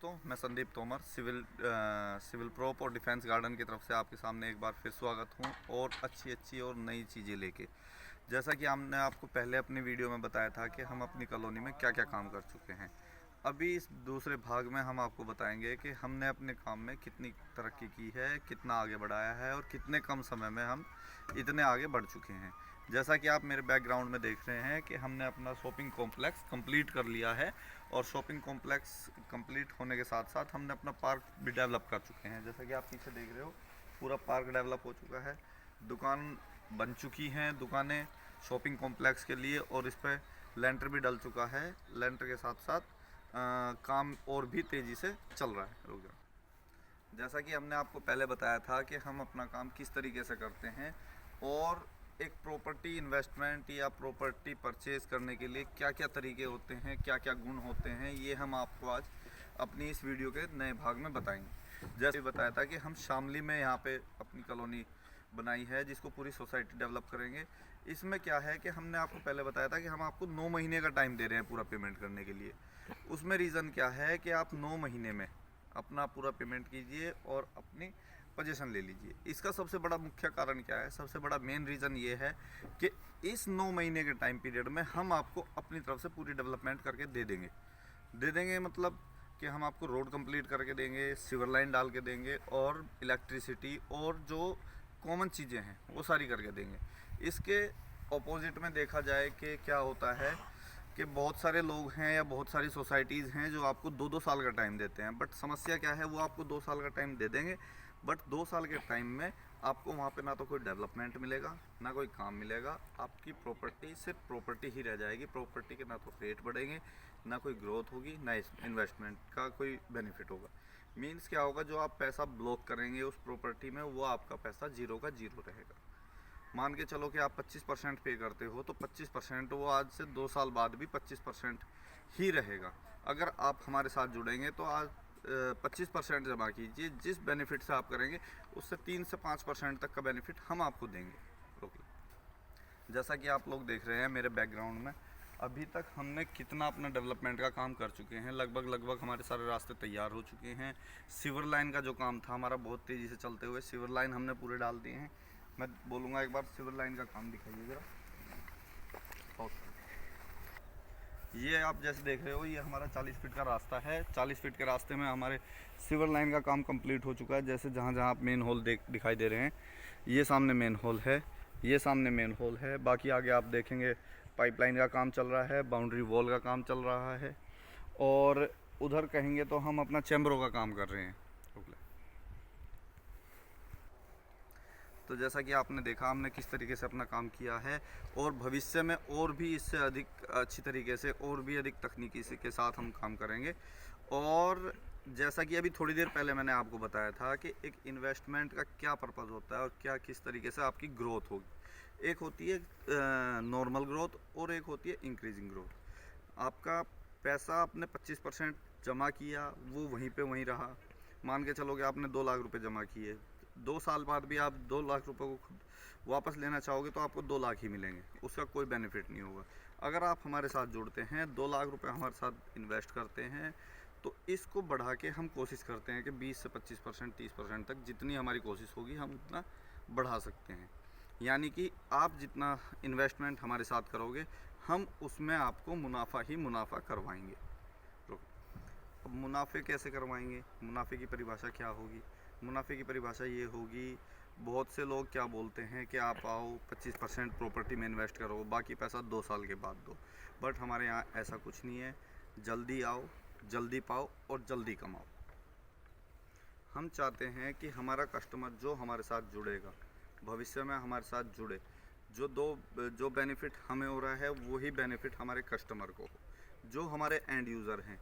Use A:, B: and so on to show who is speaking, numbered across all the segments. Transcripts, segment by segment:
A: दोस्तों, मैं Sandeep Tomar civil prop और डिफेंस गार्डन की तरफ से आपके सामने एक बार फिर स्वागत हूं और अच्छी और नई चीज़ें लेके। जैसा कि हमने आपको पहले अपनी वीडियो में बताया था कि हम अपनी कॉलोनी में क्या क्या काम कर चुके हैं। अभी इस दूसरे भाग में हम आपको बताएंगे कि हमने अपने काम में कितनी तरक्की की है, कितना आगे बढ़ाया है और कितने कम समय में हम इतने आगे बढ़ चुके हैं। जैसा कि आप मेरे बैकग्राउंड में देख रहे हैं कि हमने अपना शॉपिंग कॉम्प्लेक्स कंप्लीट कर लिया है और शॉपिंग कॉम्प्लेक्स कंप्लीट होने के साथ साथ हमने अपना पार्क भी डेवलप कर चुके हैं। जैसा कि आप पीछे देख रहे हो, पूरा पार्क डेवलप हो चुका है, दुकान बन चुकी हैं, दुकानें शॉपिंग कॉम्प्लेक्स के लिए, और इस पर लेंटर भी डल चुका है। लेंटर के साथ साथ काम और भी तेज़ी से चल रहा है। रुक जाओ। जैसा कि हमने आपको पहले बताया था कि हम अपना काम किस तरीके से करते हैं और एक प्रॉपर्टी इन्वेस्टमेंट या प्रॉपर्टी परचेज़ करने के लिए क्या क्या तरीके होते हैं, क्या क्या गुण होते हैं, ये हम आपको आज अपनी इस वीडियो के नए भाग में बताएंगे। जैसे बताया था कि हम शामली में यहाँ पे अपनी कॉलोनी बनाई है जिसको पूरी सोसाइटी डेवलप करेंगे। इसमें क्या है कि हमने आपको पहले बताया था कि हम आपको 9 महीने का टाइम दे रहे हैं पूरा पेमेंट करने के लिए। उसमें रीज़न क्या है कि आप 9 महीने में अपना पूरा पेमेंट कीजिए और अपनी पोजीशन ले लीजिए। इसका सबसे बड़ा मुख्य कारण क्या है, सबसे बड़ा मेन रीज़न ये है कि इस 9 महीने के टाइम पीरियड में हम आपको अपनी तरफ से पूरी डेवलपमेंट करके दे देंगे मतलब कि हम आपको रोड कंप्लीट करके देंगे, सीवर लाइन डाल के देंगे और इलेक्ट्रिसिटी और जो कॉमन चीज़ें हैं वो सारी करके देंगे। इसके ऑपोजिट में देखा जाए कि क्या होता है कि बहुत सारे लोग हैं या बहुत सारी सोसाइटीज़ हैं जो आपको 2-2 साल का टाइम देते हैं, बट समस्या क्या है, वो आपको 2 साल का टाइम दे देंगे, बट 2 साल के टाइम में आपको वहाँ पे ना तो कोई डेवलपमेंट मिलेगा, ना कोई काम मिलेगा। आपकी प्रॉपर्टी सिर्फ प्रॉपर्टी ही रह जाएगी। प्रॉपर्टी के ना तो रेट बढ़ेंगे, ना कोई ग्रोथ होगी, ना इन्वेस्टमेंट का कोई बेनिफिट होगा। मीन्स क्या होगा, जो आप पैसा ब्लॉक करेंगे उस प्रॉपर्टी में, वो आपका पैसा जीरो का जीरो रहेगा। मान के चलो कि आप 25% पे करते हो तो 25% वो आज से 2 साल बाद भी 25% ही रहेगा। अगर आप हमारे साथ जुड़ेंगे तो आज 25% जमा कीजिए, जिस बेनिफिट से आप करेंगे उससे 3 से 5% तक का बेनिफिट हम आपको देंगे। ओके, जैसा कि आप लोग देख रहे हैं मेरे बैकग्राउंड में, अभी तक हमने कितना अपना डेवलपमेंट का काम कर चुके हैं। लगभग हमारे सारे रास्ते तैयार हो चुके हैं। सीवर लाइन का जो काम था हमारा बहुत तेज़ी से चलते हुए सीवर लाइन हमने पूरे डाल दिए हैं। मैं बोलूँगा एक बार सीवर लाइन का काम दिखाइए ज़रा। ये आप जैसे देख रहे हो, ये हमारा 40 फीट का रास्ता है। 40 फीट के रास्ते में हमारे सीवर लाइन का काम कंप्लीट हो चुका है। जैसे जहाँ जहाँ आप मेन होल दिखाई दे रहे हैं, ये सामने मेन होल है, ये सामने मेन होल है। बाकी आगे आप देखेंगे पाइपलाइन का काम चल रहा है, बाउंड्री वॉल का काम चल रहा है, और उधर कहेंगे तो हम अपना चैम्बरों का काम कर रहे हैं। तो जैसा कि आपने देखा हमने किस तरीके से अपना काम किया है, और भविष्य में और भी इससे अधिक अच्छी तरीके से और भी अधिक तकनीकी के साथ हम काम करेंगे। और जैसा कि अभी थोड़ी देर पहले मैंने आपको बताया था कि एक इन्वेस्टमेंट का क्या पर्पज़ होता है और क्या किस तरीके से आपकी ग्रोथ होगी। एक होती है नॉर्मल ग्रोथ और एक होती है इंक्रीजिंग ग्रोथ। आपका पैसा आपने 25% जमा किया, वो वहीं पे वहीं रहा। मान के चलो कि आपने 2 लाख रुपए जमा किए, 2 साल बाद भी आप 2 लाख रुपए को खुद वापस लेना चाहोगे तो आपको 2 लाख ही मिलेंगे, उसका कोई बेनिफिट नहीं होगा। अगर आप हमारे साथ जुड़ते हैं, 2 लाख रुपए हमारे साथ इन्वेस्ट करते हैं, तो इसको बढ़ा के हम कोशिश करते हैं कि 20 से 25%, 30% तक जितनी हमारी कोशिश होगी हम उतना बढ़ा सकते हैं। यानी कि आप जितना इन्वेस्टमेंट हमारे साथ करोगे, हम उसमें आपको मुनाफा ही मुनाफा करवाएंगे। अब मुनाफे कैसे करवाएंगे, मुनाफे की परिभाषा क्या होगी? मुनाफे की परिभाषा ये होगी, बहुत से लोग क्या बोलते हैं कि आप आओ 25% प्रॉपर्टी में इन्वेस्ट करो, बाकी पैसा 2 साल के बाद दो। बट हमारे यहाँ ऐसा कुछ नहीं है। जल्दी आओ, जल्दी पाओ और जल्दी कमाओ। हम चाहते हैं कि हमारा कस्टमर जो हमारे साथ जुड़ेगा, भविष्य में हमारे साथ जुड़े, जो बेनिफिट हमें हो रहा है वही बेनिफिट हमारे कस्टमर को हो, जो हमारे एंड यूज़र हैं।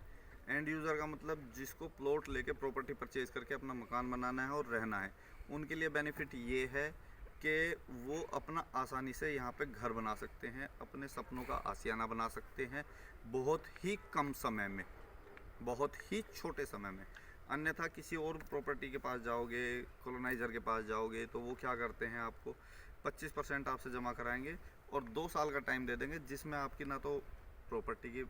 A: एंड यूज़र का मतलब जिसको प्लॉट लेके प्रॉपर्टी परचेज़ करके अपना मकान बनाना है और रहना है, उनके लिए बेनिफिट ये है कि वो अपना आसानी से यहाँ पे घर बना सकते हैं, अपने सपनों का आशियाना बना सकते हैं, बहुत ही कम समय में, बहुत ही छोटे समय में। अन्यथा किसी और प्रॉपर्टी के पास जाओगे, कॉलोनाइज़र के पास जाओगे, तो वो क्या करते हैं, आपको 25% आपसे जमा कराएंगे और 2 साल का टाइम दे देंगे, जिसमें आपकी ना तो प्रॉपर्टी की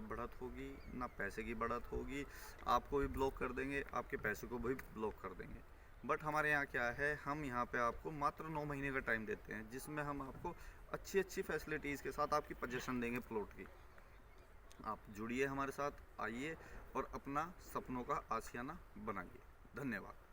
A: बढ़त होगी, ना पैसे की बढ़त होगी। आपको भी ब्लॉक कर देंगे, आपके पैसे को भी ब्लॉक कर देंगे। बट हमारे यहाँ क्या है, हम यहाँ पे आपको मात्र 9 महीने का टाइम देते हैं, जिसमें हम आपको अच्छी अच्छी फैसिलिटीज़ के साथ आपकी पोजीशन देंगे प्लॉट की। आप जुड़िए हमारे साथ, आइए और अपना सपनों का आशियाना बनाइए। धन्यवाद।